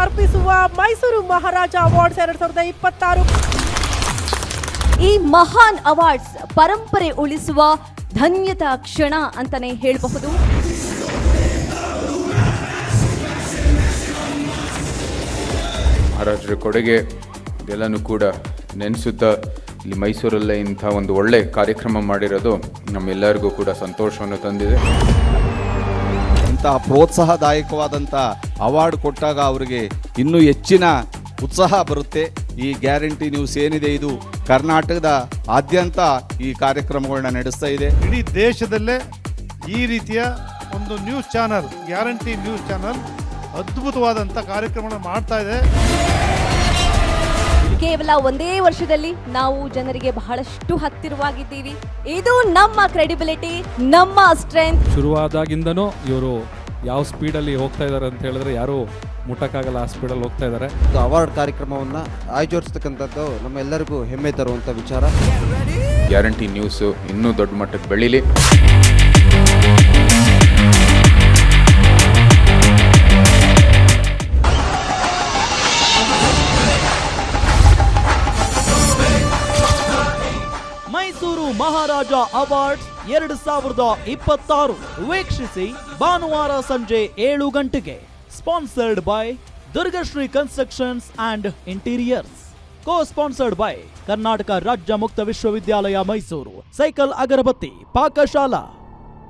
ಅರ್ಪಿಸುವ ಮೈಸೂರು ಮಹಾರಾಜ ಅವಾರ್ಡ್ಸ್ 2026. ಈ ಮಹಾನ್ ಅವಾರ್ಡ್ಸ್ ಪರಂಪರೆ ಉಳಿಸುವ ಧನ್ಯತಾ ಕ್ಷಣ ಅಂತಾನೆ ಹೇಳಬಹುದು. ಮಹಾರಾಜರ ಕೊಡುಗೆ ಎಲ್ಲನೂ ಕೂಡ ನೆನೆಸುತ್ತಾ ಇಲ್ಲಿ ಮೈಸೂರಲ್ಲೇ ಇಂಥ ಒಂದು ಒಳ್ಳೆ ಕಾರ್ಯಕ್ರಮ ಮಾಡಿರೋದು ನಮ್ಮೆಲ್ಲರಿಗೂ ಕೂಡ ಸಂತೋಷವನ್ನು ತಂದಿದೆ. ಇಂತಹ ಪ್ರೋತ್ಸಾಹದಾಯಕವಾದಂಥ ಅವಾರ್ಡ್ ಕೊಟ್ಟಾಗ ಅವರಿಗೆ ಇನ್ನೂ ಹೆಚ್ಚಿನ ಉತ್ಸಾಹ ಬರುತ್ತೆ. ಈ ಗ್ಯಾರಂಟಿ ನ್ಯೂಸ್ ಏನಿದೆ ಇದು ಕರ್ನಾಟಕದ ಆದ್ಯಂತ ಈ ಕಾರ್ಯಕ್ರಮಗಳನ್ನ ನಡೆಸ್ತಾ ಇದೆ. ಇಡೀ ದೇಶದಲ್ಲೇ ಈ ರೀತಿಯ ಒಂದು news channel, guarantee news channel ಅದ್ಭುತವಾದಂಥ ಕಾರ್ಯಕ್ರಮಗಳನ್ನು ಮಾಡ್ತಾ ಇದೆ. ಕೇವಲ ಒಂದೇ ವರ್ಷದಲ್ಲಿ ನಾವು ಜನರಿಗೆ ಬಹಳಷ್ಟು ಹತ್ತಿರವಾಗಿದ್ದೀವಿ. ಇದು ನಮ್ಮ ಕ್ರೆಡಿಬಿಲಿಟಿ, ನಮ್ಮ ಸ್ಟ್ರೆಂತ್. ಶುರುವಾದಾಗಿಂದನೂ ಇವರು ಯಾವ ಸ್ಪೀಡಲ್ಲಿ ಹೋಗ್ತಾ ಇದ್ದಾರೆ ಅಂತ ಹೇಳಿದ್ರೆ ಯಾರು ಮುಟ್ಟಕ್ಕಾಗಲ್ಲ, ಆ ಸ್ಪೀಡಲ್ಲಿ ಹೋಗ್ತಾ ಇದ್ದಾರೆ. ಅವಾರ್ಡ್ ಕಾರ್ಯಕ್ರಮವನ್ನು ಆಯೋಜಿಸ್ತಕ್ಕಂಥದ್ದು ನಮ್ಮೆಲ್ಲರಿಗೂ ಹೆಮ್ಮೆ ತರುವಂಥ ವಿಚಾರ. ಗ್ಯಾರಂಟಿ ನ್ಯೂಸು ಇನ್ನೂ ದೊಡ್ಡ ಮಟ್ಟಕ್ಕೆ ಬೆಳೀಲಿ. ಮೈಸೂರು ಮಹಾರಾಜ ಅವಾರ್ಡ್ಸ್ 2026 ವೀಕ್ಷಿಸಿ ಭಾನುವಾರ ಸಂಜೆ 7 ಗಂಟೆಗೆ. Sponsored by Durgashree constructions and interiors. Co-sponsored by Karnataka Rajya Mukta ವಿಶ್ವವಿದ್ಯಾಲಯ ಮೈಸೂರು, ಸೈಕಲ್ ಅಗರಬತ್ತಿ, ಪಾಕಶಾಲಾ.